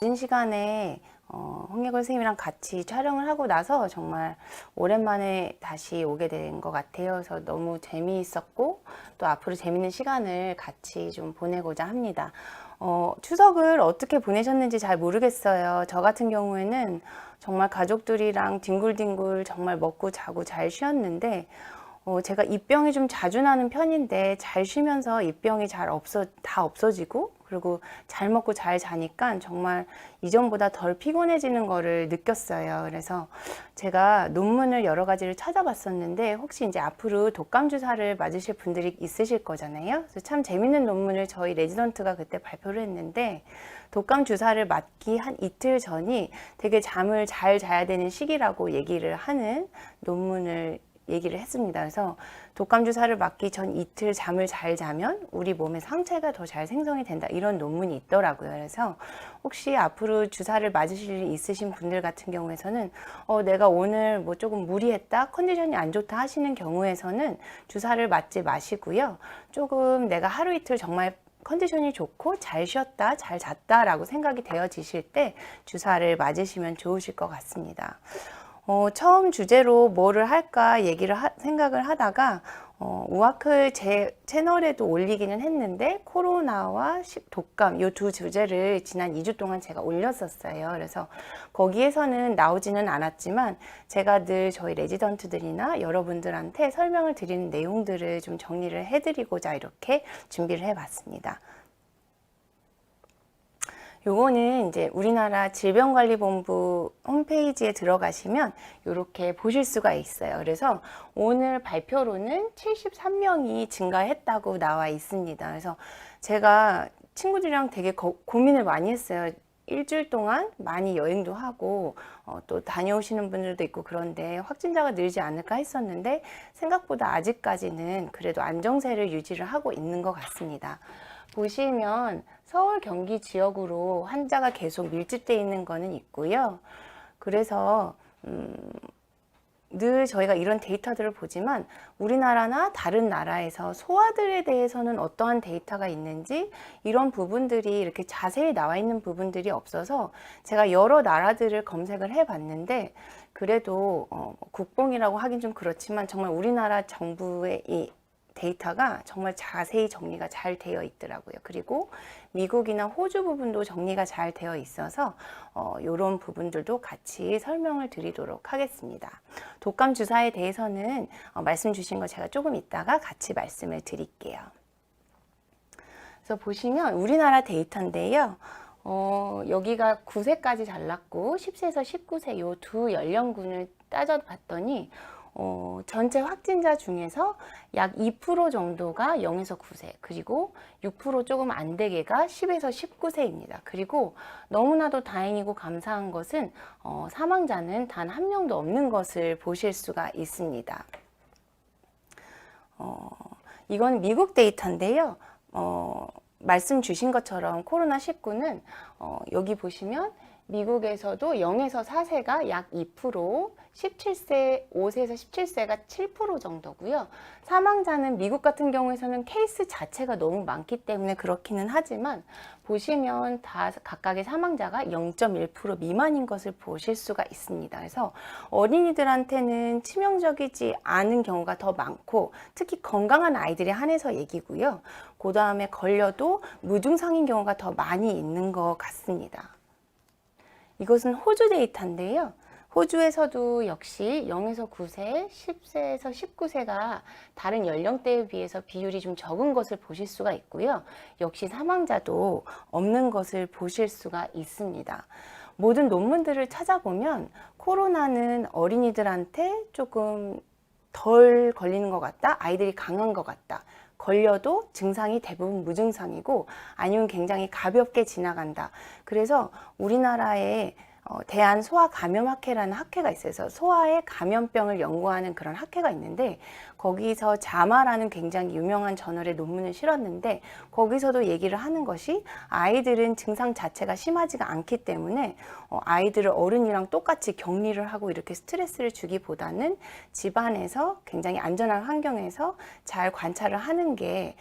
늦은 시간에 홍예걸 선생님이랑 같이 촬영을 하고 나서 정말 오랜만에 다시 오게 된 것 같아요. 그래서 너무 재미있었고 또 앞으로 재밌는 시간을 같이 좀 보내고자 합니다. 추석을 어떻게 보내셨는지 잘 모르겠어요. 저 같은 경우에는 정말 가족들이랑 뒹굴뒹굴 정말 먹고 자고 잘 쉬었는데 제가 입병이 좀 자주 나는 편인데 잘 쉬면서 입병이 다 없어지고 그리고 잘 먹고 잘 자니까 정말 이전보다 덜 피곤해지는 거를 느꼈어요. 그래서 제가 논문을 여러 가지를 찾아봤었는데 혹시 이제 앞으로 독감 주사를 맞으실 분들이 있으실 거잖아요. 그래서 참 재밌는 논문을 저희 레지던트가 그때 발표를 했는데 독감 주사를 맞기 한 이틀 전이 되게 잠을 잘 자야 되는 시기라고 얘기를 하는 논문을 얘기를 했습니다. 그래서 독감 주사를 맞기 전 이틀 잠을 잘 자면 우리 몸의 상체가 더 잘 생성이 된다, 이런 논문이 있더라고요. 그래서 혹시 앞으로 주사를 맞으실 일이 있으신 분들 같은 경우에서는 내가 오늘 뭐 조금 무리했다, 컨디션이 안 좋다 하시는 경우에서는 주사를 맞지 마시고요. 조금 내가 하루 이틀 정말 컨디션이 좋고 잘 쉬었다, 잘 잤다 라고 생각이 되어지실 때 주사를 맞으시면 좋으실 것 같습니다. 처음 주제로 뭐를 할까 생각을 하다가 우아클 제 채널에도 올리기는 했는데 코로나와 독감 이 두 주제를 지난 2주 동안 제가 올렸었어요. 그래서 거기에서는 나오지는 않았지만 제가 늘 저희 레지던트들이나 여러분들한테 설명을 드리는 내용들을 좀 정리를 해드리고자 이렇게 준비를 해봤습니다. 요거는 이제 우리나라 질병관리본부 홈페이지에 들어가시면 이렇게 보실 수가 있어요. 그래서 오늘 발표로는 73명이 증가했다고 나와 있습니다. 그래서 제가 친구들이랑 되게 고민을 많이 했어요. 일주일 동안 많이 여행도 하고 또 다녀오시는 분들도 있고 그런데 확진자가 늘지 않을까 했었는데 생각보다 아직까지는 그래도 안정세를 유지를 하고 있는 것 같습니다. 보시면 서울, 경기 지역으로 환자가 계속 밀집되어 있는 거는 있고요. 그래서 늘 저희가 이런 데이터들을 보지만 우리나라나 다른 나라에서 소아들에 대해서는 어떠한 데이터가 있는지 이런 부분들이 이렇게 자세히 나와 있는 부분들이 없어서 제가 여러 나라들을 검색을 해 봤는데 그래도 국뽕이라고 하긴 좀 그렇지만 정말 우리나라 정부의 이 데이터가 정말 자세히 정리가 잘 되어 있더라고요. 그리고 미국이나 호주 부분도 정리가 잘 되어 있어서 이런 부분들도 같이 설명을 드리도록 하겠습니다. 독감 주사에 대해서는 말씀 주신 거 제가 조금 이따가 같이 말씀을 드릴게요. 그래서 보시면 우리나라 데이터인데요. 여기가 9세까지 잘랐고 10세에서 19세 이 두 연령군을 따져봤더니 전체 확진자 중에서 약 2% 정도가 0에서 9세, 그리고 6% 조금 안 되게가 10에서 19세입니다. 그리고 너무나도 다행이고 감사한 것은 사망자는 단 한 명도 없는 것을 보실 수가 있습니다. 이건 미국 데이터인데요. 말씀 주신 것처럼 코로나19는 여기 보시면 미국에서도 0에서 4세가 약 2%, 5세에서 17세가 7% 정도고요. 사망자는 미국 같은 경우에서는 케이스 자체가 너무 많기 때문에 그렇기는 하지만 보시면 다 각각의 사망자가 0.1% 미만인 것을 보실 수가 있습니다. 그래서 어린이들한테는 치명적이지 않은 경우가 더 많고 특히 건강한 아이들에 한해서 얘기고요. 그 다음에 걸려도 무증상인 경우가 더 많이 있는 것 같습니다. 이것은 호주 데이터인데요. 호주에서도 역시 0에서 9세, 10세에서 19세가 다른 연령대에 비해서 비율이 좀 적은 것을 보실 수가 있고요. 역시 사망자도 없는 것을 보실 수가 있습니다. 모든 논문들을 찾아보면 코로나는 어린이들한테 조금 덜 걸리는 것 같다, 아이들이 강한 것 같다, 걸려도 증상이 대부분 무증상이고 아니면 굉장히 가볍게 지나간다. 그래서 우리나라에 대한소아감염학회라는 학회가 있어요. 그래서 소아의 감염병을 연구하는 그런 학회가 있는데 거기서 자마라는 굉장히 유명한 저널에 논문을 실었는데 거기서도 얘기를 하는 것이 아이들은 증상 자체가 심하지가 않기 때문에 아이들을 어른이랑 똑같이 격리를 하고 이렇게 스트레스를 주기보다는 집안에서 굉장히 안전한 환경에서 잘 관찰을 하는 게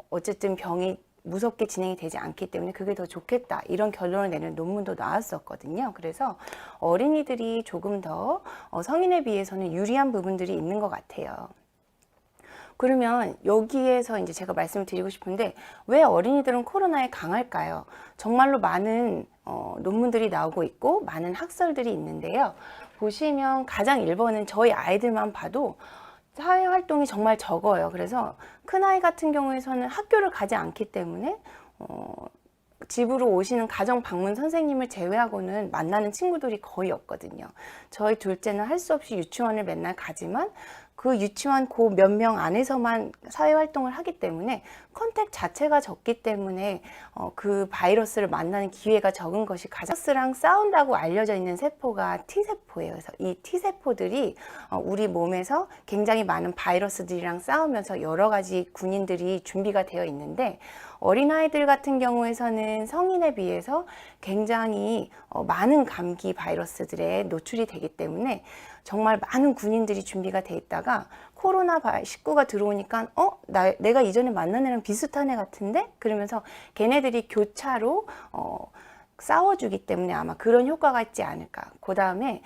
어쨌든 병이 무섭게 진행이 되지 않기 때문에 그게 더 좋겠다, 이런 결론을 내는 논문도 나왔었거든요. 그래서 어린이들이 조금 더 성인에 비해서는 유리한 부분들이 있는 것 같아요. 그러면 여기에서 이제 제가 말씀을 드리고 싶은데, 왜 어린이들은 코로나에 강할까요? 정말로 많은 논문들이 나오고 있고 많은 학설들이 있는데요. 보시면 가장 1번은 저희 아이들만 봐도 사회 활동이 정말 적어요. 그래서 큰아이 같은 경우에는 학교를 가지 않기 때문에 집으로 오시는 가정 방문 선생님을 제외하고는 만나는 친구들이 거의 없거든요. 저희 둘째는 할 수 없이 유치원을 맨날 가지만 그 유치원 그 몇 명 안에서만 사회활동을 하기 때문에 컨택 자체가 적기 때문에 그 바이러스를 만나는 기회가 적은 것이 가장, 바이러스랑 싸운다고 알려져 있는 세포가 T세포예요. 그래서 이 T세포들이 우리 몸에서 굉장히 많은 바이러스들이랑 싸우면서 여러 가지 군인들이 준비가 되어 있는데, 어린아이들 같은 경우에서는 성인에 비해서 굉장히 많은 감기 바이러스들에 노출이 되기 때문에 정말 많은 군인들이 준비가 돼 있다가 코로나19가 들어오니까 내가 이전에 만난 애랑 비슷한 애 같은데? 그러면서 걔네들이 교차로 싸워주기 때문에 아마 그런 효과가 있지 않을까. 그 다음에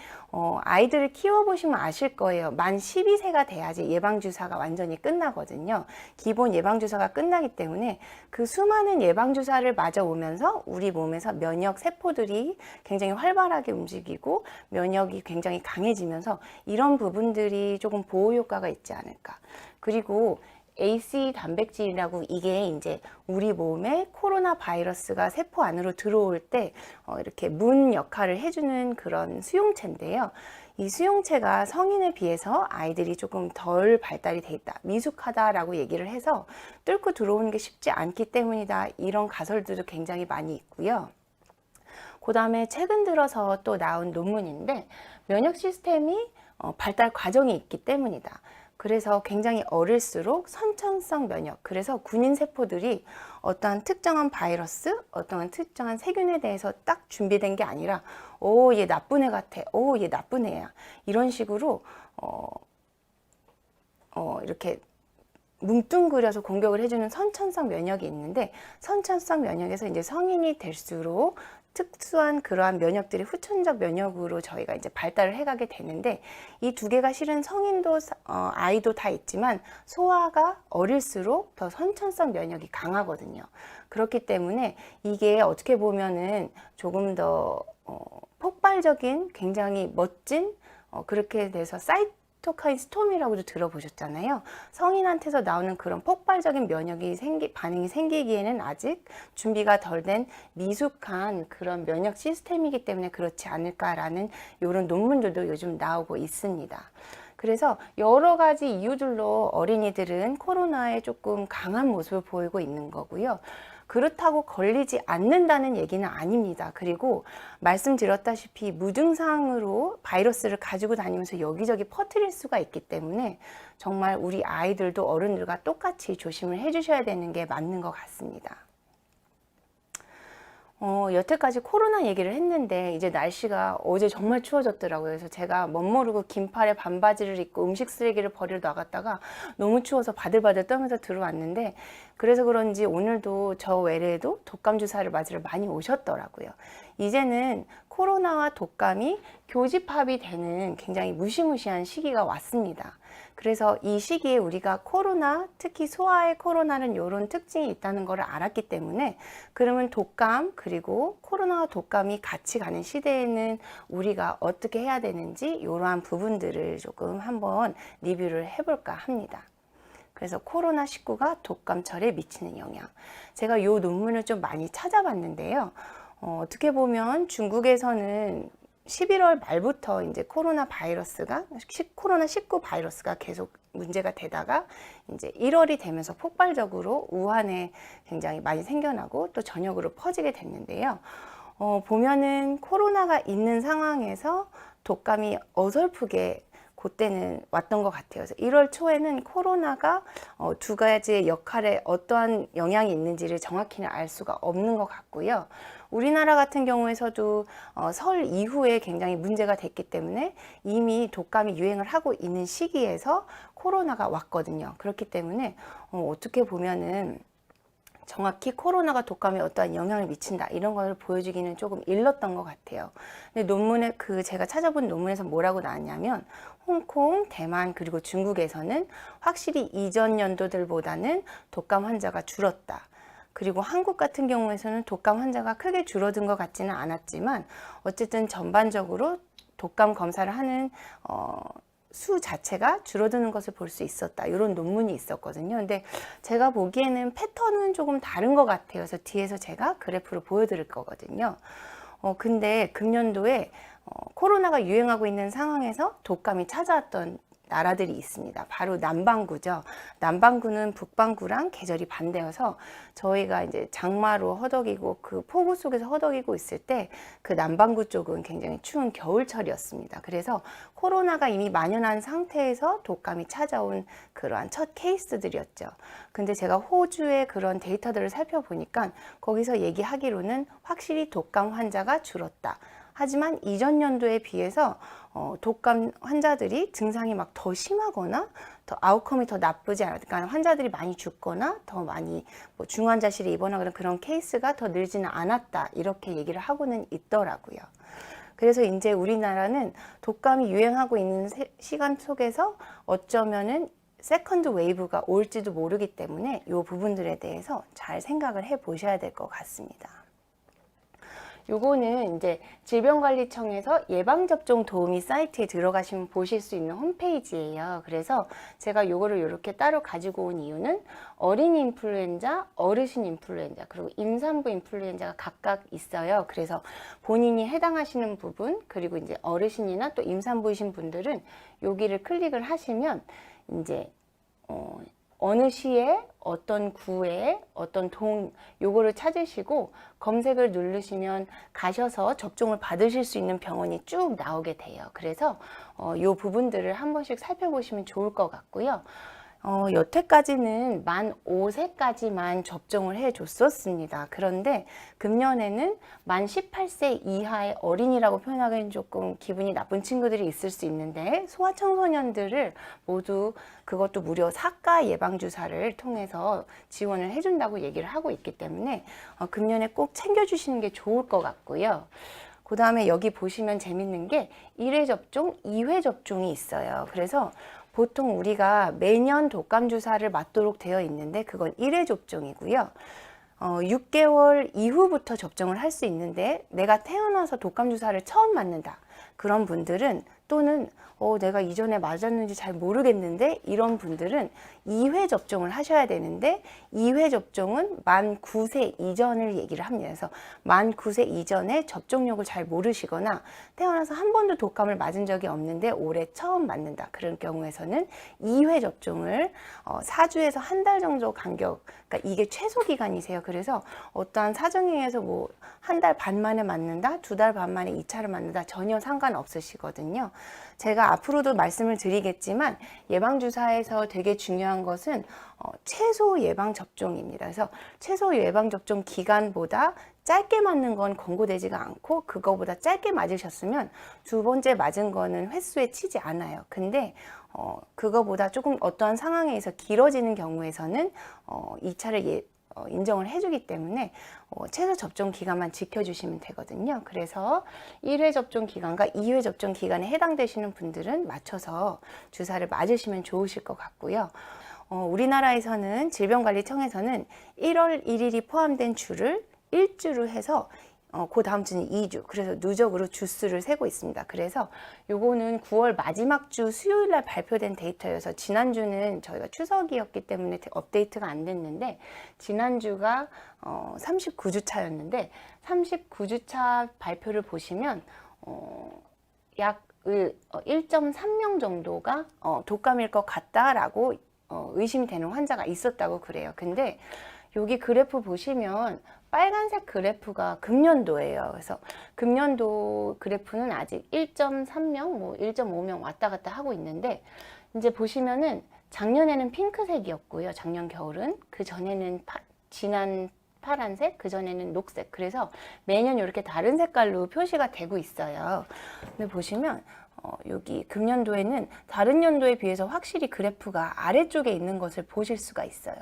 아이들을 키워보시면 아실 거예요. 만 12세가 돼야지 예방주사가 완전히 끝나거든요. 기본 예방주사가 끝나기 때문에 그 수많은 예방주사를 맞아오면서 우리 몸에서 면역 세포들이 굉장히 활발하게 움직이고 면역이 굉장히 강해지면서 이런 부분들이 조금 보호 효과가 있지 않을까. 그리고 AC 단백질이라고, 이게 이제 우리 몸에 코로나 바이러스가 세포 안으로 들어올 때 이렇게 문 역할을 해주는 그런 수용체인데요. 이 수용체가 성인에 비해서 아이들이 조금 덜 발달이 돼 있다, 미숙하다라고 얘기를 해서 뚫고 들어오는 게 쉽지 않기 때문이다, 이런 가설들도 굉장히 많이 있고요. 그 다음에 최근 들어서 또 나온 논문인데, 면역 시스템이 발달 과정이 있기 때문이다. 그래서 굉장히 어릴수록 선천성 면역, 그래서 군인 세포들이 어떠한 특정한 바이러스, 어떠한 특정한 세균에 대해서 딱 준비된 게 아니라 얘 나쁜 애 같아, 얘 나쁜 애야, 이런 식으로 이렇게 뭉뚱그려서 공격을 해주는 선천성 면역이 있는데, 선천성 면역에서 이제 성인이 될수록 특수한 그러한 면역들이 후천적 면역으로 저희가 이제 발달을 해가게 되는데, 이 두 개가 실은 성인도 아이도 다 있지만 소아가 어릴수록 더 선천성 면역이 강하거든요. 그렇기 때문에 이게 어떻게 보면은 조금 더 폭발적인, 굉장히 멋진 그렇게 돼서 사이토카인 스톰이라고도 들어보셨잖아요. 성인한테서 나오는 그런 폭발적인 면역이 반응이 생기기에는 아직 준비가 덜 된 미숙한 그런 면역 시스템이기 때문에 그렇지 않을까라는 이런 논문들도 요즘 나오고 있습니다. 그래서 여러 가지 이유들로 어린이들은 코로나에 조금 강한 모습을 보이고 있는 거고요. 그렇다고 걸리지 않는다는 얘기는 아닙니다. 그리고 말씀드렸다시피 무증상으로 바이러스를 가지고 다니면서 여기저기 퍼뜨릴 수가 있기 때문에 정말 우리 아이들도 어른들과 똑같이 조심을 해주셔야 되는 게 맞는 것 같습니다. 여태까지 코로나 얘기를 했는데 이제 날씨가 어제 정말 추워졌더라고요. 그래서 제가 멋모르고 긴팔에 반바지를 입고 음식 쓰레기를 버리러 나갔다가 너무 추워서 바들바들 떨면서 들어왔는데, 그래서 그런지 오늘도 저 외래에도 독감 주사를 맞으러 많이 오셨더라고요. 이제는 코로나와 독감이 교집합이 되는 굉장히 무시무시한 시기가 왔습니다. 그래서 이 시기에 우리가 코로나, 특히 소아의 코로나는 이런 특징이 있다는 것을 알았기 때문에, 그러면 독감, 그리고 코로나와 독감이 같이 가는 시대에는 우리가 어떻게 해야 되는지 이러한 부분들을 조금 한번 리뷰를 해볼까 합니다. 그래서 코로나19가 독감철에 미치는 영향. 제가 이 논문을 좀 많이 찾아봤는데요. 어떻게 보면 중국에서는 11월 말부터 이제 코로나19 바이러스가 계속 문제가 되다가 이제 1월이 되면서 폭발적으로 우한에 굉장히 많이 생겨나고 또 전역으로 퍼지게 됐는데요. 보면은 코로나가 있는 상황에서 독감이 어설프게 그때는 왔던 것 같아요. 그래서 1월 초에는 코로나가 두 가지의 역할에 어떠한 영향이 있는지를 정확히는 알 수가 없는 것 같고요. 우리나라 같은 경우에서도 설 이후에 굉장히 문제가 됐기 때문에 이미 독감이 유행을 하고 있는 시기에서 코로나가 왔거든요. 그렇기 때문에 어떻게 보면은 정확히 코로나가 독감에 어떠한 영향을 미친다 이런 걸 보여주기는 조금 일렀던 것 같아요. 근데 논문에 제가 찾아본 논문에서 뭐라고 나왔냐면 홍콩, 대만 그리고 중국에서는 확실히 이전 연도들보다는 독감 환자가 줄었다. 그리고 한국 같은 경우에서는 독감 환자가 크게 줄어든 것 같지는 않았지만 어쨌든 전반적으로 독감 검사를 하는 수 자체가 줄어드는 것을 볼 수 있었다. 이런 논문이 있었거든요. 근데 제가 보기에는 패턴은 조금 다른 것 같아요. 그래서 뒤에서 제가 그래프로 보여드릴 거거든요. 근데 금년도에 코로나가 유행하고 있는 상황에서 독감이 찾아왔던 나라들이 있습니다. 바로 남반구죠. 남반구는 북반구랑 계절이 반대여서 저희가 이제 장마로 허덕이고 그 폭우 속에서 허덕이고 있을 때 그 남반구 쪽은 굉장히 추운 겨울철이었습니다. 그래서 코로나가 이미 만연한 상태에서 독감이 찾아온 그러한 첫 케이스들이었죠. 근데 제가 호주의 그런 데이터들을 살펴보니까 거기서 얘기하기로는 확실히 독감 환자가 줄었다. 하지만 이전 연도에 비해서 독감 환자들이 증상이 막 더 심하거나 더 아웃컴이 더 나쁘지 않아, 그러니까 환자들이 많이 죽거나 더 많이 뭐 중환자실에 입원하거나 그런 케이스가 더 늘지는 않았다 이렇게 얘기를 하고는 있더라고요. 그래서 이제 우리나라는 독감이 유행하고 있는 시간 속에서 어쩌면은 세컨드 웨이브가 올지도 모르기 때문에 이 부분들에 대해서 잘 생각을 해 보셔야 될 것 같습니다. 요거는 이제 질병관리청에서 예방접종 도우미 사이트에 들어가시면 보실 수 있는 홈페이지예요. 그래서 제가 요거를 이렇게 따로 가지고 온 이유는 어린이 인플루엔자, 어르신 인플루엔자, 그리고 임산부 인플루엔자가 각각 있어요. 그래서 본인이 해당하시는 부분, 그리고 이제 어르신이나 또 임산부이신 분들은 여기를 클릭을 하시면 이제 어느 시에 어떤 구에 어떤 요거를 찾으시고 검색을 누르시면 가셔서 접종을 받으실 수 있는 병원이 쭉 나오게 돼요. 그래서 요 부분들을 한 번씩 살펴보시면 좋을 것 같고요. 여태까지는 만 5세까지만 접종을 해줬었습니다. 그런데 금년에는 만 18세 이하의 어린이라고 표현하기는 조금 기분이 나쁜 친구들이 있을 수 있는데 소아청소년들을 모두 그것도 무려 4가 예방주사를 통해서 지원을 해준다고 얘기를 하고 있기 때문에 금년에 꼭 챙겨주시는 게 좋을 것 같고요. 그 다음에 여기 보시면 재밌는 게 1회 접종, 2회 접종이 있어요. 그래서 보통 우리가 매년 독감 주사를 맞도록 되어 있는데 그건 1회 접종이고요. 6개월 이후부터 접종을 할 수 있는데 내가 태어나서 독감 주사를 처음 맞는다. 그런 분들은 또는 내가 이전에 맞았는지 잘 모르겠는데 이런 분들은 2회 접종을 하셔야 되는데 2회 접종은 만 9세 이전을 얘기를 합니다. 그래서 만 9세 이전에 접종력을 잘 모르시거나 태어나서 한 번도 독감을 맞은 적이 없는데 올해 처음 맞는다. 그런 경우에서는 2회 접종을 4주에서 한 달 정도 간격, 그러니까 이게 최소 기간이세요. 그래서 어떠한 사정에 의해서 뭐 한 달 반 만에 맞는다, 2달 반 만에 2차를 맞는다 전혀 상관없으시거든요. 제가 앞으로도 말씀을 드리겠지만 예방주사에서 되게 중요한 것은 최소 예방접종입니다. 그래서 최소 예방접종 기간보다 짧게 맞는 건 권고되지가 않고 그거보다 짧게 맞으셨으면 두 번째 맞은 거는 횟수에 치지 않아요. 근데 그거보다 조금 어떠한 상황에 의해서 길어지는 경우에서는 2차를 인정을 해주기 때문에 최소 접종 기간만 지켜주시면 되거든요. 그래서 1회 접종 기간과 2회 접종 기간에 해당되시는 분들은 맞춰서 주사를 맞으시면 좋으실 것 같고요. 우리나라에서는 질병관리청에서는 1월 1일이 포함된 주를 1주로 해서 그 다음 주는 2주, 그래서 누적으로 주수를 세고 있습니다. 그래서 요거는 9월 마지막 주 수요일 날 발표된 데이터여서 지난주는 저희가 추석이었기 때문에 업데이트가 안 됐는데 지난주가 39주 차였는데 39주차 발표를 보시면 약 1.3명 정도가 독감일 것 같다라고 의심이 되는 환자가 있었다고 그래요. 근데 여기 그래프 보시면 빨간색 그래프가 금년도예요. 그래서 금년도 그래프는 아직 1.3명, 뭐 1.5명 왔다 갔다 하고 있는데 이제 보시면은 작년에는 핑크색이었고요. 작년 겨울은 그 전에는 진한 파란색, 그 전에는 녹색. 그래서 매년 이렇게 다른 색깔로 표시가 되고 있어요. 근데 보시면 여기 금년도에는 다른 연도에 비해서 확실히 그래프가 아래쪽에 있는 것을 보실 수가 있어요.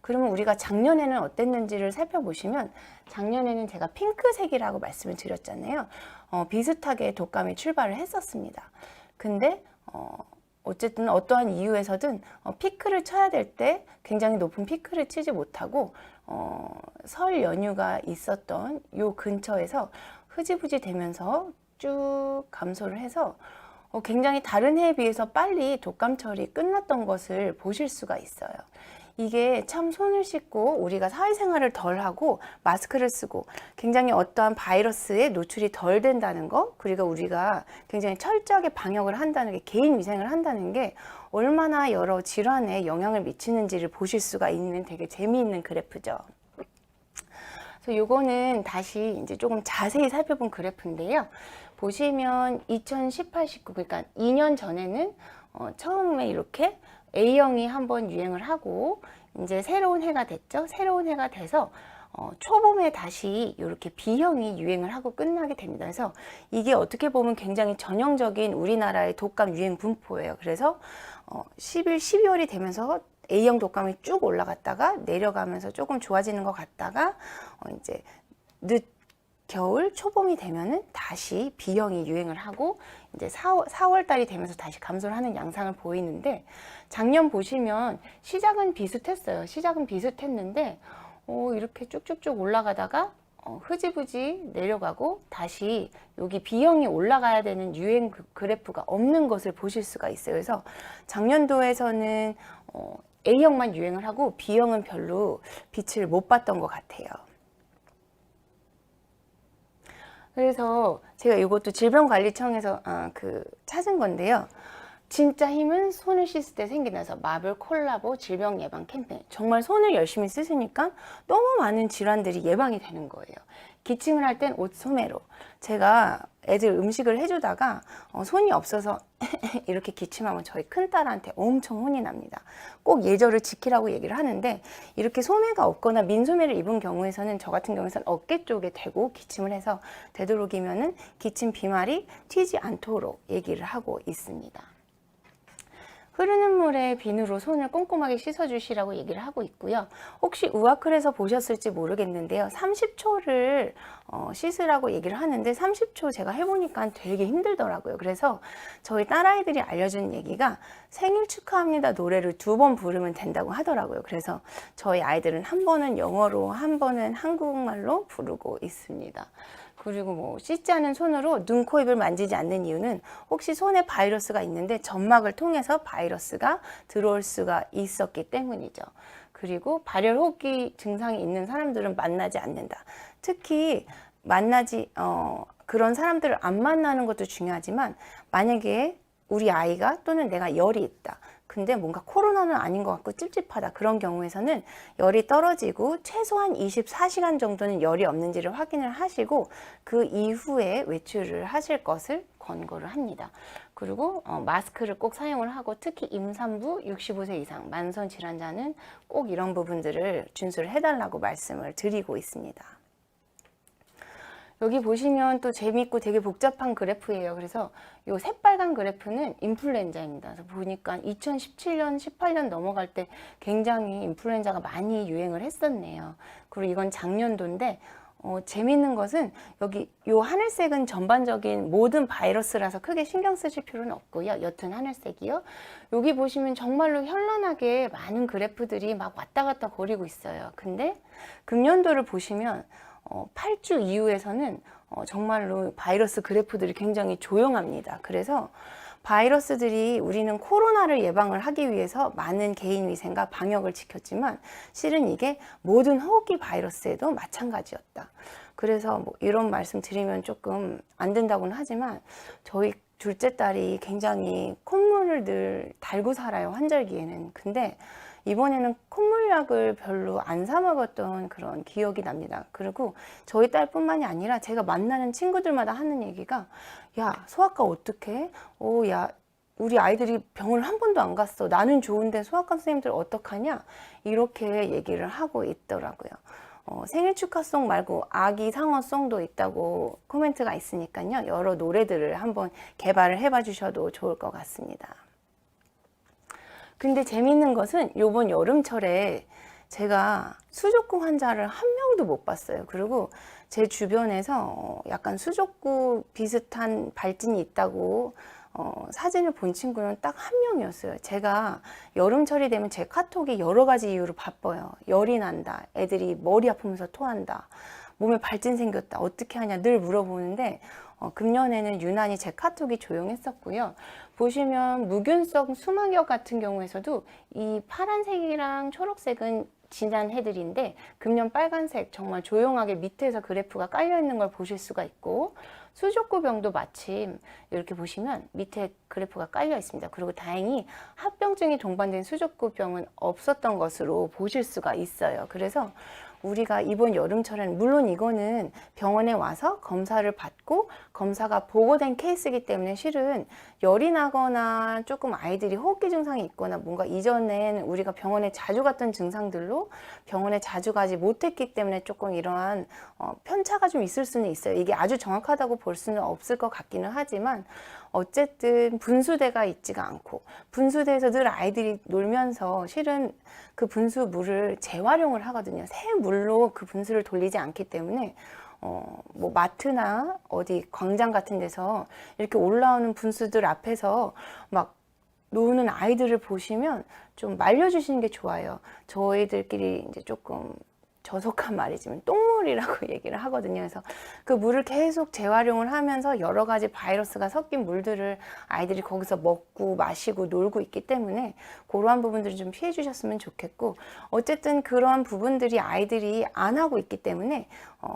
그러면 우리가 작년에는 어땠는지를 살펴보시면, 작년에는 제가 핑크색이라고 말씀을 드렸잖아요. 비슷하게 독감이 출발을 했었습니다. 근데 어쨌든 어떠한 이유에서든 피크를 쳐야 될 때 굉장히 높은 피크를 치지 못하고 설 연휴가 있었던 요 근처에서 흐지부지 되면서 쭉 감소를 해서 굉장히 다른 해에 비해서 빨리 독감철이 끝났던 것을 보실 수가 있어요. 이게 참 손을 씻고 우리가 사회생활을 덜 하고 마스크를 쓰고 굉장히 어떠한 바이러스에 노출이 덜 된다는 거, 그리고 우리가 굉장히 철저하게 방역을 한다는 게, 개인 위생을 한다는 게 얼마나 여러 질환에 영향을 미치는지를 보실 수가 있는 되게 재미있는 그래프죠. 그래서 요거는 다시 이제 조금 자세히 살펴본 그래프인데요. 보시면 2018, 19, 그러니까 2년 전에는 처음에 이렇게 A형이 한번 유행을 하고 이제 새로운 해가 됐죠. 새로운 해가 돼서 초봄에 다시 이렇게 B형이 유행을 하고 끝나게 됩니다. 그래서 이게 어떻게 보면 굉장히 전형적인 우리나라의 독감 유행 분포예요. 그래서 11, 12월이 되면서 A형 독감이 쭉 올라갔다가 내려가면서 조금 좋아지는 것 같다가 이제 겨울 초봄이 되면은 다시 B형이 유행을 하고 이제 4월 달이 되면서 다시 감소를 하는 양상을 보이는데, 작년 보시면 시작은 비슷했어요. 시작은 비슷했는데 이렇게 쭉쭉쭉 올라가다가 흐지부지 내려가고 다시 여기 B형이 올라가야 되는 유행 그래프가 없는 것을 보실 수가 있어요. 그래서 작년도에서는 A형만 유행을 하고 B형은 별로 빛을 못 봤던 것 같아요. 그래서 제가 이것도 질병관리청에서 찾은 건데요. 진짜 힘은 손을 씻을 때 생긴다서 마블 콜라보 질병 예방 캠페인. 정말 손을 열심히 쓰시니까 너무 많은 질환들이 예방이 되는 거예요. 기침을 할 땐 옷 소매로. 제가 애들 음식을 해주다가 손이 없어서 이렇게 기침하면 저희 큰딸한테 엄청 혼이 납니다. 꼭 예절을 지키라고 얘기를 하는데, 이렇게 소매가 없거나 민소매를 입은 경우에서는, 저 같은 경우에는 어깨 쪽에 대고 기침을 해서 되도록이면은 기침 비말이 튀지 않도록 얘기를 하고 있습니다. 흐르는 물에 비누로 손을 꼼꼼하게 씻어주시라고 얘기를 하고 있고요. 혹시 우아클에서 보셨을지 모르겠는데요. 30초를 씻으라고 얘기를 하는데 30초 제가 해보니까 되게 힘들더라고요. 그래서 저희 딸아이들이 알려준 얘기가 생일 축하합니다 노래를 2번 부르면 된다고 하더라고요. 그래서 저희 아이들은 한 번은 영어로, 한 번은 한국말로 부르고 있습니다. 그리고 뭐 씻지 않은 손으로 눈, 코, 입을 만지지 않는 이유는 혹시 손에 바이러스가 있는데 점막을 통해서 바이러스가 들어올 수가 있었기 때문이죠. 그리고 발열 호흡기 증상이 있는 사람들은 만나지 않는다. 특히 그런 사람들을 안 만나는 것도 중요하지만, 만약에 우리 아이가 또는 내가 열이 있다. 근데 뭔가 코로나는 아닌 것 같고 찝찝하다. 그런 경우에서는 열이 떨어지고 최소한 24시간 정도는 열이 없는지를 확인을 하시고 그 이후에 외출을 하실 것을 권고를 합니다. 그리고 마스크를 꼭 사용을 하고, 특히 임산부 65세 이상 만성 질환자는 꼭 이런 부분들을 준수를 해달라고 말씀을 드리고 있습니다. 여기 보시면 또 재미있고 되게 복잡한 그래프예요. 그래서 이 새빨간 그래프는 인플루엔자입니다. 그래서 보니까 2017년, 18년 넘어갈 때 굉장히 인플루엔자가 많이 유행을 했었네요. 그리고 이건 작년도인데 재미있는 것은 여기 이 하늘색은 전반적인 모든 바이러스라서 크게 신경 쓰실 필요는 없고요. 옅은 하늘색이요. 여기 보시면 정말로 현란하게 많은 그래프들이 막 왔다 갔다 거리고 있어요. 근데 금년도를 보시면 8주 이후에서는 정말로 바이러스 그래프들이 굉장히 조용합니다. 그래서 바이러스들이, 우리는 코로나를 예방을 하기 위해서 많은 개인위생과 방역을 지켰지만 실은 이게 모든 호흡기 바이러스에도 마찬가지였다. 그래서 뭐 이런 말씀 드리면 조금 안 된다고는 하지만, 저희 둘째 딸이 굉장히 콧물을 늘 달고 살아요, 환절기에는. 근데 이번에는 콧물약을 별로 안 사 먹었던 그런 기억이 납니다. 그리고 저희 딸뿐만이 아니라 제가 만나는 친구들마다 하는 얘기가, 야, 소아과 어떡해? 야, 우리 아이들이 병을 한 번도 안 갔어. 나는 좋은데 소아과 선생님들 어떡하냐? 이렇게 얘기를 하고 있더라고요. 생일 축하송 말고 아기 상어송도 있다고 코멘트가 있으니까요. 여러 노래들을 한번 개발을 해봐 주셔도 좋을 것 같습니다. 근데 재밌는 것은 요번 여름철에 제가 수족구 환자를 한 명도 못 봤어요. 그리고 제 주변에서 약간 수족구 비슷한 발진이 있다고 사진을 본 친구는 딱 한 명이었어요. 제가 여름철이 되면 제 카톡이 여러 가지 이유로 바빠요. 열이 난다, 애들이 머리 아프면서 토한다, 몸에 발진 생겼다, 어떻게 하냐 늘 물어보는데 금년에는 유난히 제 카톡이 조용했었고요. 보시면 무균성 수막역 같은 경우에서도 이 파란색이랑 초록색은 진한 해들인데 금년 빨간색 정말 조용하게 밑에서 그래프가 깔려 있는 걸 보실 수가 있고, 수족구병도 마침 이렇게 보시면 밑에 그래프가 깔려 있습니다. 그리고 다행히 합병증이 동반된 수족구병은 없었던 것으로 보실 수가 있어요. 그래서 우리가 이번 여름철에는 물론 이거는 병원에 와서 검사를 받고 검사가 보고된 케이스이기 때문에 실은 열이 나거나 조금 아이들이 호흡기 증상이 있거나 뭔가 이전엔 우리가 병원에 자주 갔던 증상들로 병원에 자주 가지 못했기 때문에 조금 이러한 편차가 좀 있을 수는 있어요. 이게 아주 정확하다고 볼 수는 없을 것 같기는 하지만 어쨌든 분수대가 있지가 않고 분수대에서 늘 아이들이 놀면서 실은 그 분수물을 재활용을 하거든요. 새 물로 그 분수를 돌리지 않기 때문에 뭐 마트나 어디 광장 같은 데서 이렇게 올라오는 분수들 앞에서 막 노는 아이들을 보시면 좀 말려주시는 게 좋아요. 저희들끼리 이제 조금 저속한 말이지만 똥물이라고 얘기를 하거든요. 그래서 그 물을 계속 재활용을 하면서 여러 가지 바이러스가 섞인 물들을 아이들이 거기서 먹고 마시고 놀고 있기 때문에 그러한 부분들을 좀 피해 주셨으면 좋겠고, 어쨌든 그러한 부분들이 아이들이 안 하고 있기 때문에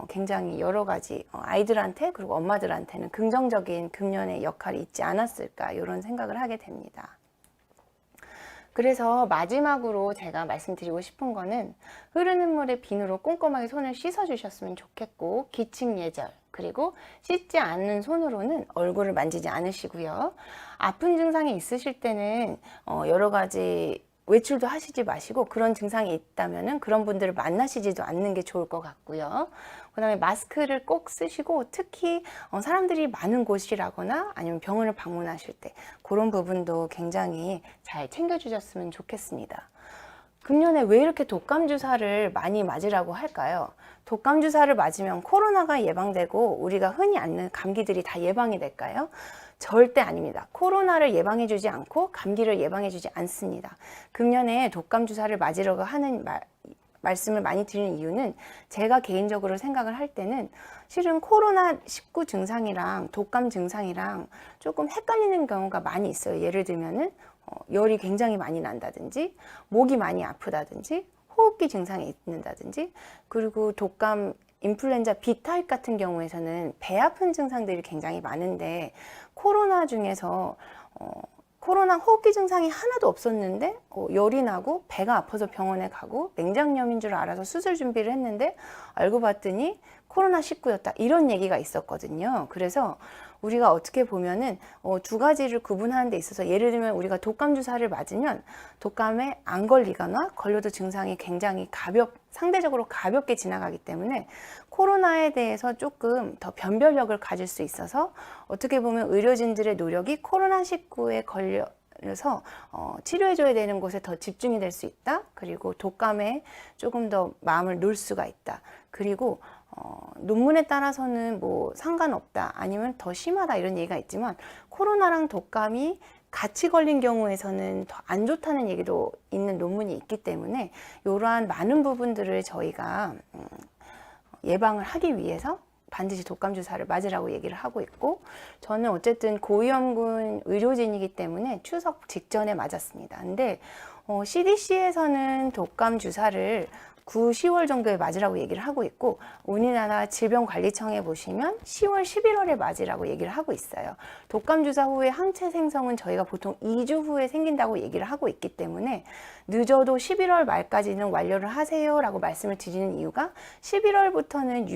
굉장히 여러 가지 아이들한테 그리고 엄마들한테는 긍정적인 금년의 역할이 있지 않았을까 이런 생각을 하게 됩니다. 그래서 마지막으로 제가 말씀드리고 싶은 거는 흐르는 물에 비누로 꼼꼼하게 손을 씻어 주셨으면 좋겠고, 기침 예절 그리고 씻지 않는 손으로는 얼굴을 만지지 않으시고요. 아픈 증상이 있으실 때는 여러 가지 외출도 하시지 마시고, 그런 증상이 있다면은 그런 분들을 만나시지도 않는 게 좋을 것 같고요. 그 다음에 마스크를 꼭 쓰시고, 특히 사람들이 많은 곳이라거나 아니면 병원을 방문하실 때 그런 부분도 굉장히 잘 챙겨주셨으면 좋겠습니다. 금년에 왜 이렇게 독감 주사를 많이 맞으라고 할까요? 독감 주사를 맞으면 코로나가 예방되고 우리가 흔히 앓는 감기들이 다 예방이 될까요? 절대 아닙니다. 코로나를 예방해주지 않고 감기를 예방해주지 않습니다. 금년에 독감 주사를 맞으려고 하는 말씀을 많이 드리는 이유는, 제가 개인적으로 생각을 할 때는 실은 코로나19 증상이랑 독감 증상이랑 조금 헷갈리는 경우가 많이 있어요. 예를 들면은 열이 굉장히 많이 난다든지, 목이 많이 아프다든지, 호흡기 증상이 있는다든지, 그리고 독감 인플루엔자 B타입 같은 경우에서는 배 아픈 증상들이 굉장히 많은데, 코로나 중에서 코로나 호흡기 증상이 하나도 없었는데 열이 나고 배가 아파서 병원에 가고 맹장염인 줄 알아서 수술 준비를 했는데 알고 봤더니 코로나19였다, 이런 얘기가 있었거든요. 그래서 우리가 어떻게 보면은 두 가지를 구분하는 데 있어서, 예를 들면 우리가 독감 주사를 맞으면 독감에 안 걸리거나 걸려도 증상이 굉장히 상대적으로 가볍게 지나가기 때문에 코로나에 대해서 조금 더 변별력을 가질 수 있어서, 어떻게 보면 의료진들의 노력이 코로나19에 걸려서 치료해줘야 되는 곳에 더 집중이 될 수 있다. 그리고 독감에 조금 더 마음을 놓을 수가 있다. 그리고 논문에 따라서는 뭐 상관없다, 아니면 더 심하다, 이런 얘기가 있지만 코로나랑 독감이 같이 걸린 경우에서는 더 안 좋다는 얘기도 있는 논문이 있기 때문에 이러한 많은 부분들을 저희가 예방을 하기 위해서 반드시 독감 주사를 맞으라고 얘기를 하고 있고, 저는 어쨌든 고위험군 의료진이기 때문에 추석 직전에 맞았습니다. 근데 CDC에서는 독감 주사를 9, 10월 정도에 맞으라고 얘기를 하고 있고, 우리나라 질병관리청에 보시면 10월, 11월에 맞으라고 얘기를 하고 있어요. 독감 주사 후에 항체 생성은 저희가 보통 2주 후에 생긴다고 얘기를 하고 있기 때문에 늦어도 11월 말까지는 완료를 하세요 라고 말씀을 드리는 이유가, 12월부터는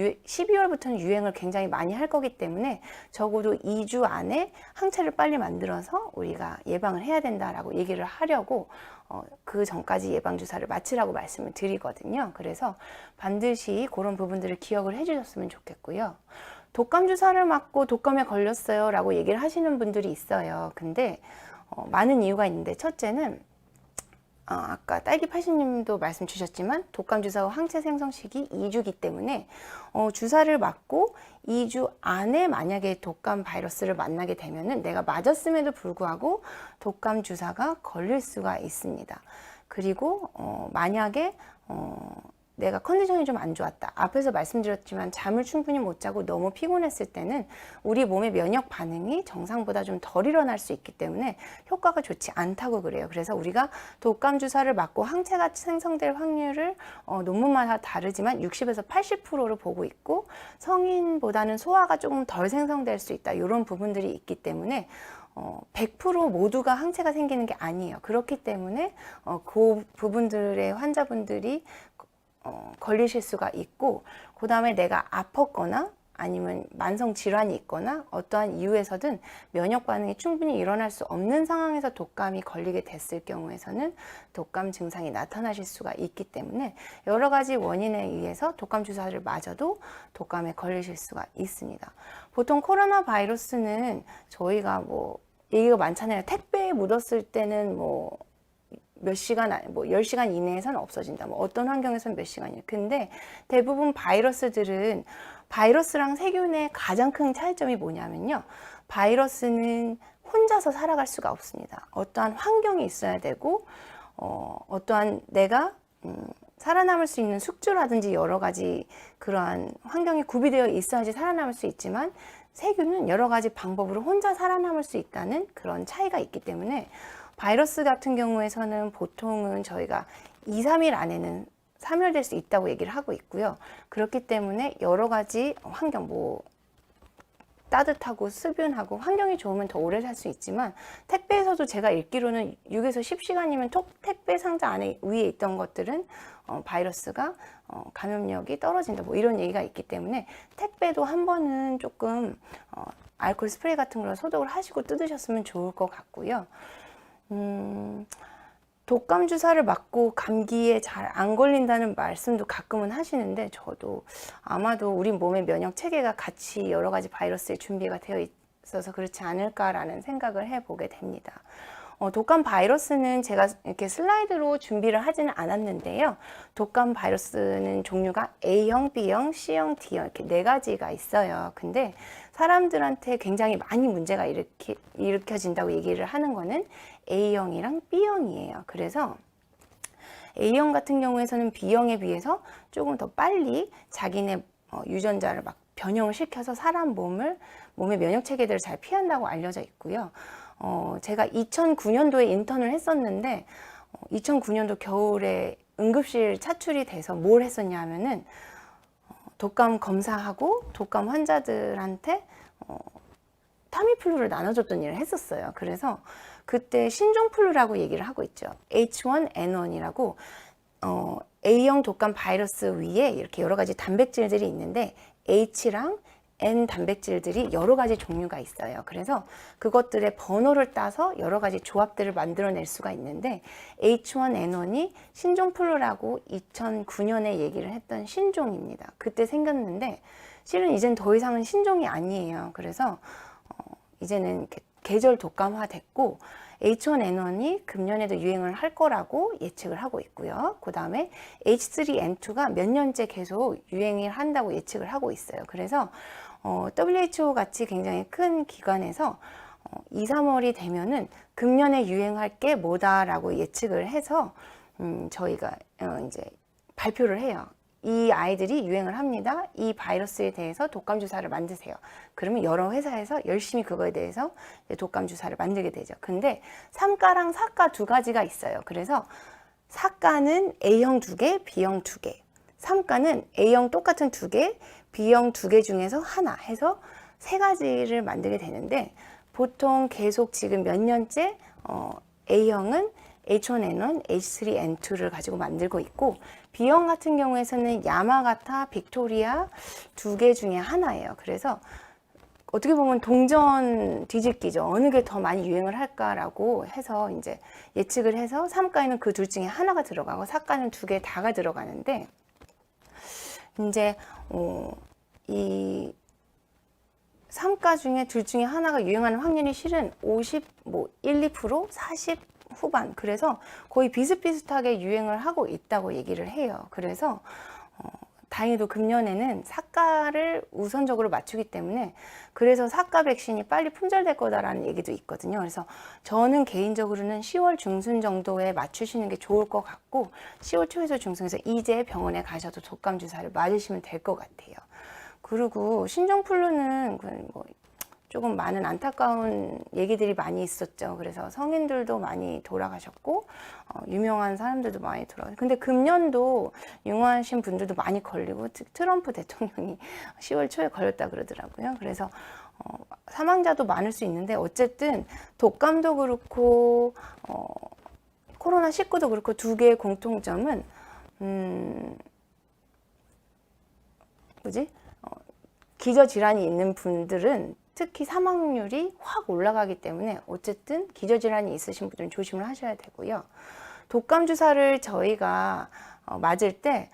유행을 굉장히 많이 할 거기 때문에 적어도 2주 안에 항체를 빨리 만들어서 우리가 예방을 해야 된다라고 얘기를 하려고 그 전까지 예방주사를 마치라고 말씀을 드리거든요. 그래서 반드시 그런 부분들을 기억을 해주셨으면 좋겠고요. 독감 주사를 맞고 독감에 걸렸어요 라고 얘기를 하시는 분들이 있어요. 근데 많은 이유가 있는데, 첫째는 아까 딸기 80님도 말씀 주셨지만 독감 주사 후 항체 생성 시기 2주기 때문에 주사를 맞고 2주 안에 만약에 독감 바이러스를 만나게 되면은 내가 맞았음에도 불구하고 독감 주사가 걸릴 수가 있습니다. 그리고 만약에 내가 컨디션이 좀 안 좋았다. 앞에서 말씀드렸지만 잠을 충분히 못 자고 너무 피곤했을 때는 우리 몸의 면역 반응이 정상보다 좀 덜 일어날 수 있기 때문에 효과가 좋지 않다고 그래요. 그래서 우리가 독감 주사를 맞고 항체가 생성될 확률을 논문마다 다르지만 60에서 80%를 보고 있고 성인보다는 소아가 조금 덜 생성될 수 있다. 이런 부분들이 있기 때문에 100% 모두가 항체가 생기는 게 아니에요. 그렇기 때문에 그 부분들의 환자분들이 걸리실 수가 있고, 그 다음에 내가 아팠거나 아니면 만성 질환이 있거나 어떠한 이유에서든 면역 반응이 충분히 일어날 수 없는 상황에서 독감이 걸리게 됐을 경우에서는 독감 증상이 나타나실 수가 있기 때문에 여러 가지 원인에 의해서 독감 주사를 맞아도 독감에 걸리실 수가 있습니다. 보통 코로나 바이러스는 저희가 뭐 얘기가 많잖아요. 택배에 묻었을 때는 몇 시간, 10시간 이내에서는 없어진다. 어떤 환경에서는 몇 시간이에요. 근데 대부분 바이러스들은 바이러스랑 세균의 가장 큰 차이점이 뭐냐면요. 바이러스는 혼자서 살아갈 수가 없습니다. 어떠한 환경이 있어야 되고, 어떠한 내가 살아남을 수 있는 숙주라든지 여러 가지 그러한 환경이 구비되어 있어야지 살아남을 수 있지만 세균은 여러 가지 방법으로 혼자 살아남을 수 있다는 그런 차이가 있기 때문에 바이러스 같은 경우에서는 보통은 저희가 2, 3일 안에는 사멸될 수 있다고 얘기를 하고 있고요. 그렇기 때문에 여러 가지 환경, 따뜻하고 습윤하고 환경이 좋으면 더 오래 살 수 있지만 택배에서도 제가 읽기로는 6에서 10시간이면 택배 상자 안에 위에 있던 것들은 바이러스가 감염력이 떨어진다. 이런 얘기가 있기 때문에 택배도 한 번은 조금 알코올 스프레이 같은 걸로 소독을 하시고 뜯으셨으면 좋을 것 같고요. 독감 주사를 맞고 감기에 잘 안 걸린다는 말씀도 가끔은 하시는데 저도 아마도 우리 몸의 면역 체계가 같이 여러 가지 바이러스에 준비가 되어 있어서 그렇지 않을까라는 생각을 해보게 됩니다. 독감 바이러스는 제가 이렇게 슬라이드로 준비를 하지는 않았는데요. 독감 바이러스는 종류가 A형, B형, C형, D형 이렇게 4가지가 있어요. 근데 사람들한테 굉장히 많이 문제가 일으켜진다고 얘기를 하는 거는 A형이랑 B형이에요. 그래서 A형 같은 경우에서는 B형에 비해서 조금 더 빨리 자기네 유전자를 막 변형을 시켜서 사람 몸의 면역 체계들을 잘 피한다고 알려져 있고요. 제가 2009년도에 인턴을 했었는데 2009년도 겨울에 응급실 차출이 돼서 뭘 했었냐 하면은 독감 검사하고 독감 환자들한테 타미플루를 나눠줬던 일을 했었어요. 그래서 그때 신종플루라고 얘기를 하고 있죠. H1N1이라고 A형 독감 바이러스 위에 이렇게 여러 가지 단백질들이 있는데 H랑 N 단백질들이 여러 가지 종류가 있어요. 그래서 그것들의 번호를 따서 여러 가지 조합들을 만들어낼 수가 있는데 H1N1이 신종플루라고 2009년에 얘기를 했던 신종입니다. 그때 생겼는데 실은 이젠 더 이상은 신종이 아니에요. 그래서 이제는 이렇게 계절 독감화 됐고 H1N1이 금년에도 유행을 할 거라고 예측을 하고 있고요. 그 다음에 H3N2가 몇 년째 계속 유행을 한다고 예측을 하고 있어요. 그래서 WHO 같이 굉장히 큰 기관에서 2, 3월이 되면은 금년에 유행할 게 뭐다라고 예측을 해서 저희가 이제 발표를 해요. 이 아이들이 유행을 합니다. 이 바이러스에 대해서 독감 주사를 만드세요. 그러면 여러 회사에서 열심히 그거에 대해서 독감 주사를 만들게 되죠. 근데 3가랑 4가 2가지가 있어요. 그래서 4가는 A형 2개, B형 2개. 3가는 A형 똑같은 2개, B형 2개 중에서 하나 해서 3가지를 만들게 되는데 보통 계속 지금 몇 년째 A형은 H1N1, H3N2를 가지고 만들고 있고 B형 같은 경우에서는 야마가타, 빅토리아 2개 중에 하나예요. 그래서 어떻게 보면 동전 뒤집기죠. 어느 게 더 많이 유행을 할까라고 해서 이제 예측을 해서 3가에는 그 둘 중에 하나가 들어가고 4가는 2개 다가 들어가는데 이제 이 3가 중에 둘 중에 하나가 유행하는 확률이 실은 50, 1, 2%, 40 후반. 그래서 거의 비슷비슷하게 유행을 하고 있다고 얘기를 해요. 그래서 다행히도 금년에는 사과를 우선적으로 맞추기 때문에 그래서 사과 백신이 빨리 품절될 거다라는 얘기도 있거든요. 그래서 저는 개인적으로는 10월 중순 정도에 맞추시는 게 좋을 것 같고 10월 초에서 중순에서 이제 병원에 가셔도 독감 주사를 맞으시면 될 것 같아요. 그리고 신종플루는 뭐 조금 많은 안타까운 얘기들이 많이 있었죠. 그래서 성인들도 많이 돌아가셨고 유명한 사람들도 많이 돌아가셨고 근데 금년도 유명하신 분들도 많이 걸리고 트럼프 대통령이 10월 초에 걸렸다 그러더라고요. 그래서 사망자도 많을 수 있는데 어쨌든 독감도 그렇고 코로나19도 그렇고 두 개의 공통점은 기저질환이 있는 분들은 특히 사망률이 확 올라가기 때문에 어쨌든 기저질환이 있으신 분들은 조심을 하셔야 되고요. 독감 주사를 저희가 맞을 때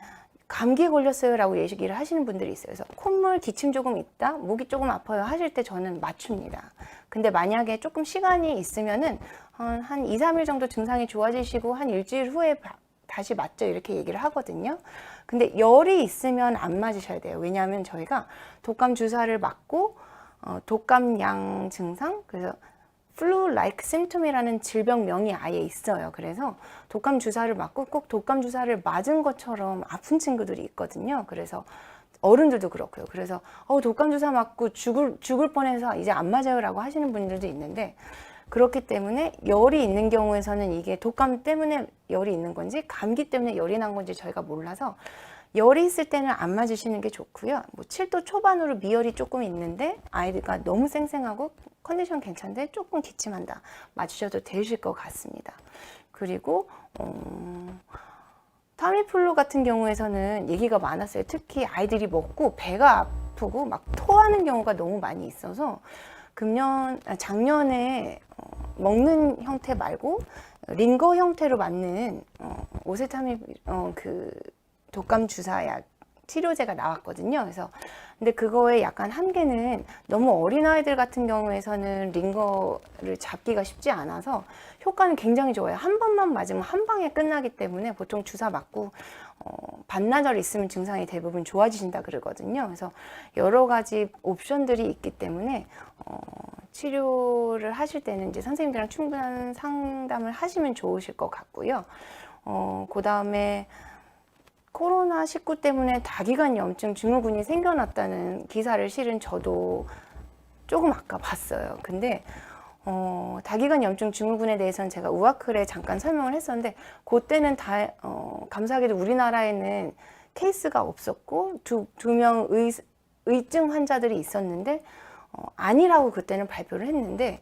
감기에 걸렸어요 라고 얘기를 하시는 분들이 있어요. 그래서 콧물, 기침 조금 있다, 목이 조금 아파요 하실 때 저는 맞춥니다. 근데 만약에 조금 시간이 있으면은 한 2, 3일 정도 증상이 좋아지시고 한 일주일 후에 다시 맞죠 이렇게 얘기를 하거든요. 근데 열이 있으면 안 맞으셔야 돼요. 왜냐하면 저희가 독감 주사를 맞고 독감양 증상, 그래서 flu-like symptom이라는 질병명이 아예 있어요. 그래서 독감 주사를 맞고 꼭 독감 주사를 맞은 것처럼 아픈 친구들이 있거든요. 그래서 어른들도 그렇고요. 그래서 독감 주사 맞고 죽을 뻔해서 이제 안 맞아요 라고 하시는 분들도 있는데 그렇기 때문에 열이 있는 경우에서는 이게 독감 때문에 열이 있는 건지 감기 때문에 열이 난 건지 저희가 몰라서 열이 있을 때는 안 맞으시는 게 좋고요. 뭐 7도 초반으로 미열이 조금 있는데 아이가 너무 쌩쌩하고 컨디션 괜찮은데 조금 기침한다. 맞으셔도 되실 것 같습니다. 그리고 타미플루 같은 경우에서는 얘기가 많았어요. 특히 아이들이 먹고 배가 아프고 막 토하는 경우가 너무 많이 있어서 작년에 먹는 형태 말고 링거 형태로 맞는 오세타미 독감 주사약 치료제가 나왔거든요. 그래서 근데 그거의 약간 한계는 너무 어린 아이들 같은 경우에서는 링거를 잡기가 쉽지 않아서 효과는 굉장히 좋아요. 한 번만 맞으면 한 방에 끝나기 때문에 보통 주사 맞고 반나절 있으면 증상이 대부분 좋아지신다 그러거든요. 그래서 여러 가지 옵션들이 있기 때문에 치료를 하실 때는 이제 선생님들이랑 충분한 상담을 하시면 좋으실 것 같고요. 그 다음에 코로나19 때문에 다기관 염증 증후군이 생겨났다는 기사를 실은 저도 조금 아까 봤어요. 근데 다기관 염증 증후군에 대해서는 제가 우아클에 잠깐 설명을 했었는데 그때는 감사하게도 우리나라에는 케이스가 없었고 두 명 의증 환자들이 있었는데 아니라고 그때는 발표를 했는데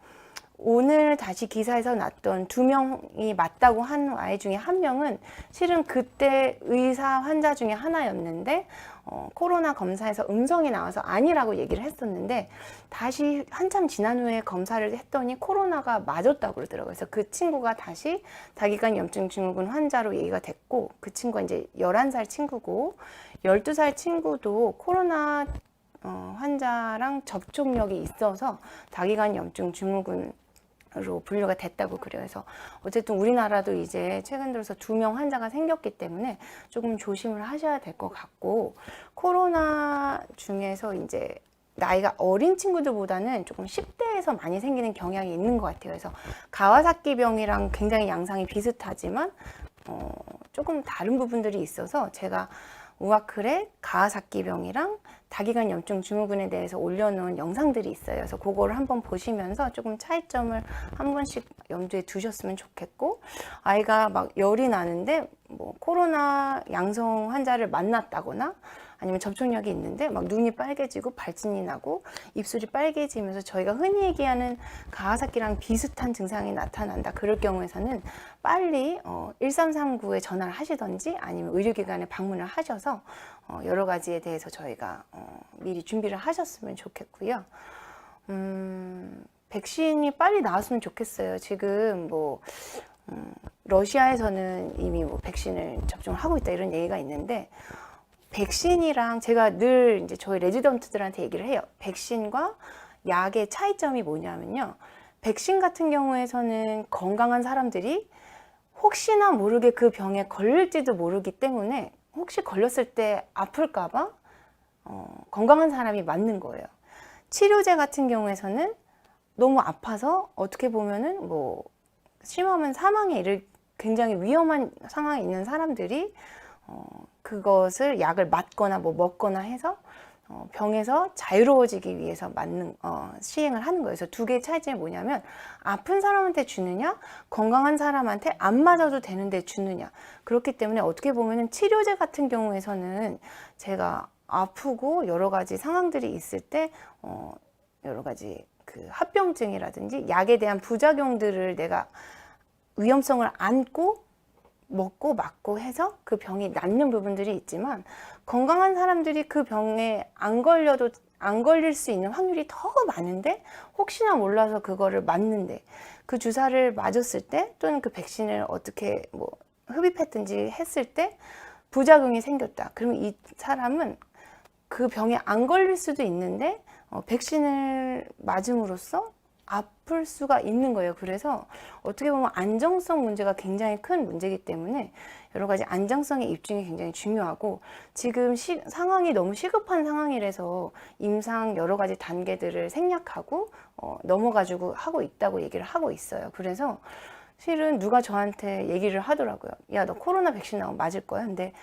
오늘 다시 기사에서 났던 2명이 맞다고 한 아이 중에 1명은 실은 그때 의사 환자 중에 하나였는데 코로나 검사에서 음성이 나와서 아니라고 얘기를 했었는데 다시 한참 지난 후에 검사를 했더니 코로나가 맞았다고 그러더라고요. 그래서 그 친구가 다시 다기관 염증 증후군 환자로 얘기가 됐고 그 친구가 이제 11살 친구고 12살 친구도 코로나 환자랑 접촉력이 있어서 다기관 염증 증후군 로 분류가 됐다고 그래요. 그래서 어쨌든 우리나라도 이제 최근 들어서 2명 환자가 생겼기 때문에 조금 조심을 하셔야 될 것 같고 코로나 중에서 이제 나이가 어린 친구들보다는 조금 10대에서 많이 생기는 경향이 있는 것 같아요. 그래서 가와사키병이랑 굉장히 양상이 비슷하지만 조금 다른 부분들이 있어서 제가 우아클에 가와사키병이랑 다기관 염증 증후군에 대해서 올려놓은 영상들이 있어요. 그래서 그거를 한번 보시면서 조금 차이점을 한 번씩 염두에 두셨으면 좋겠고 아이가 막 열이 나는데 뭐 코로나 양성 환자를 만났다거나 아니면 접촉력이 있는데 막 눈이 빨개지고 발진이 나고 입술이 빨개지면서 저희가 흔히 얘기하는 가와사키랑 비슷한 증상이 나타난다. 그럴 경우에서는 빨리 1339에 전화를 하시던지 아니면 의료기관에 방문을 하셔서 여러 가지에 대해서 저희가 미리 준비를 하셨으면 좋겠고요. 백신이 빨리 나왔으면 좋겠어요. 지금 뭐 러시아에서는 이미 뭐 백신을 접종을 하고 있다 이런 얘기가 있는데 백신이랑 제가 늘 이제 저희 레지던트들한테 얘기를 해요. 백신과 약의 차이점이 뭐냐면요. 백신 같은 경우에서는 건강한 사람들이 혹시나 모르게 그 병에 걸릴지도 모르기 때문에 혹시 걸렸을 때 아플까봐 건강한 사람이 맞는 거예요. 치료제 같은 경우에서는 너무 아파서 어떻게 보면은 뭐 심하면 사망에 이를 굉장히 위험한 상황에 있는 사람들이 그것을 약을 맞거나 뭐 먹거나 해서 병에서 자유로워지기 위해서 시행을 하는 거예요. 그래서 두 개의 차이점이 뭐냐면 아픈 사람한테 주느냐, 건강한 사람한테 안 맞아도 되는데 주느냐. 그렇기 때문에 어떻게 보면은 치료제 같은 경우에서는 제가 아프고 여러 가지 상황들이 있을 때 여러 가지 그 합병증이라든지 약에 대한 부작용들을 내가 위험성을 안고 먹고 맞고 해서 그 병이 낫는 부분들이 있지만 건강한 사람들이 그 병에 안 걸릴 수 있는 확률이 더 많은데 혹시나 몰라서 그거를 맞는데 그 주사를 맞았을 때 또는 그 백신을 어떻게 뭐 흡입했든지 했을 때 부작용이 생겼다. 그러면 이 사람은 그 병에 안 걸릴 수도 있는데 백신을 맞음으로써 아플 수가 있는 거예요. 그래서 어떻게 보면 안정성 문제가 굉장히 큰 문제이기 때문에 여러 가지 안정성의 입증이 굉장히 중요하고 지금 상황이 너무 시급한 상황이라서 임상 여러 가지 단계들을 생략하고 넘어가지고 하고 있다고 얘기를 하고 있어요. 그래서 실은 누가 저한테 얘기를 하더라고요. 야, 너 코로나 백신 나오면 맞을 거야? 근데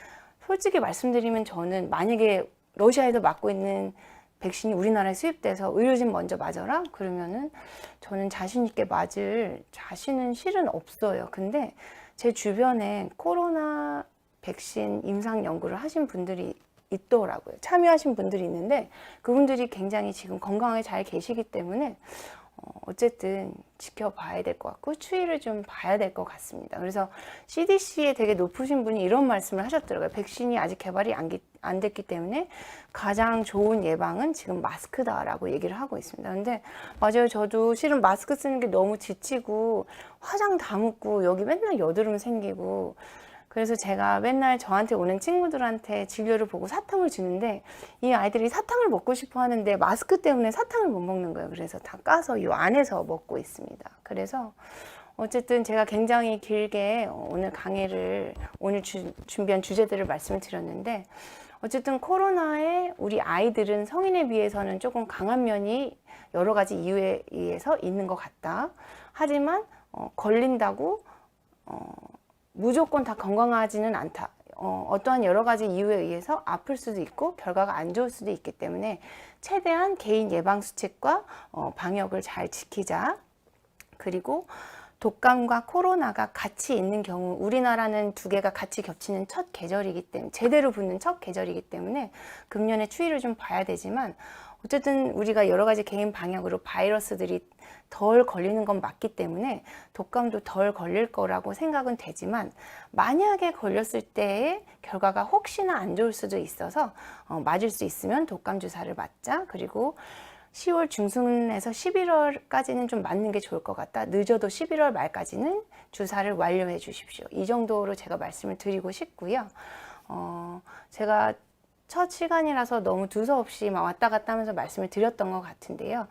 솔직히 말씀드리면 저는 만약에 러시아에서 맞고 있는 백신이 우리나라에 수입돼서 의료진 먼저 맞아라? 그러면은 저는 자신 있게 맞을 자신은 실은 없어요. 근데 제 주변에 코로나 백신 임상 연구를 하신 분들이 있더라고요. 참여하신 분들이 있는데 그분들이 굉장히 지금 건강하게 잘 계시기 때문에 어쨌든 지켜봐야 될 것 같고 추이를 좀 봐야 될 것 같습니다. 그래서 CDC에 되게 높으신 분이 이런 말씀을 하셨더라고요. 백신이 아직 개발이 안 됐기 때문에 가장 좋은 예방은 지금 마스크다라고 얘기를 하고 있습니다. 근데 맞아요. 저도 실은 마스크 쓰는 게 너무 지치고 화장 다 묻고 여기 맨날 여드름 생기고 그래서 제가 맨날 저한테 오는 친구들한테 진료를 보고 사탕을 주는데 이 아이들이 사탕을 먹고 싶어 하는데 마스크 때문에 사탕을 못 먹는 거예요. 그래서 다 까서 이 안에서 먹고 있습니다. 그래서 어쨌든 제가 굉장히 길게 오늘 강의를 오늘 준비한 주제들을 말씀을 드렸는데 어쨌든 코로나에 우리 아이들은 성인에 비해서는 조금 강한 면이 여러 가지 이유에 의해서 있는 것 같다. 하지만 걸린다고 무조건 다 건강하지는 않다. 어떠한 여러 가지 이유에 의해서 아플 수도 있고 결과가 안 좋을 수도 있기 때문에 최대한 개인 예방 수칙과 방역을 잘 지키자. 그리고 독감과 코로나가 같이 있는 경우 우리나라는 두 개가 같이 겹치는 첫 계절이기 때문에 제대로 붙는 첫 계절이기 때문에 금년에 추이를 좀 봐야 되지만 어쨌든 우리가 여러 가지 개인 방역으로 바이러스들이 덜 걸리는 건 맞기 때문에 독감도 덜 걸릴 거라고 생각은 되지만 만약에 걸렸을 때의 결과가 혹시나 안 좋을 수도 있어서 맞을 수 있으면 독감 주사를 맞자. 그리고 10월 중순에서 11월까지는 좀 맞는 게 좋을 것 같다. 늦어도 11월 말까지는 주사를 완료해 주십시오. 이 정도로 제가 말씀을 드리고 싶고요. 제가 첫 시간이라서 너무 두서없이 막 왔다 갔다 하면서 말씀을 드렸던 것 같은데요.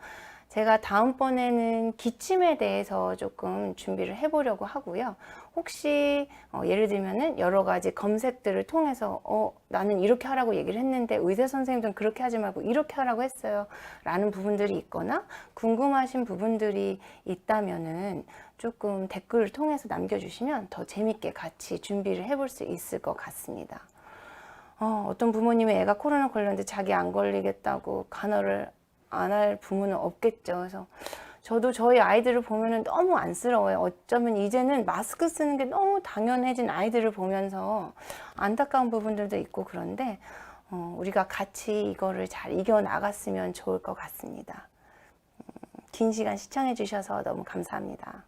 제가 다음번에는 기침에 대해서 조금 준비를 해보려고 하고요. 혹시 예를 들면은 여러 가지 검색들을 통해서 나는 이렇게 하라고 얘기를 했는데 의사 선생님들은 그렇게 하지 말고 이렇게 하라고 했어요 라는 부분들이 있거나 궁금하신 부분들이 있다면은 조금 댓글을 통해서 남겨주시면 더 재밌게 같이 준비를 해볼 수 있을 것 같습니다. 어떤 부모님의 애가 코로나 걸렸는데 자기 안 걸리겠다고 간호를 안 할 부모는 없겠죠. 그래서 저도 저희 아이들을 보면은 너무 안쓰러워요. 어쩌면 이제는 마스크 쓰는 게 너무 당연해진 아이들을 보면서 안타까운 부분들도 있고 그런데 우리가 같이 이거를 잘 이겨나갔으면 좋을 것 같습니다. 긴 시간 시청해 주셔서 너무 감사합니다.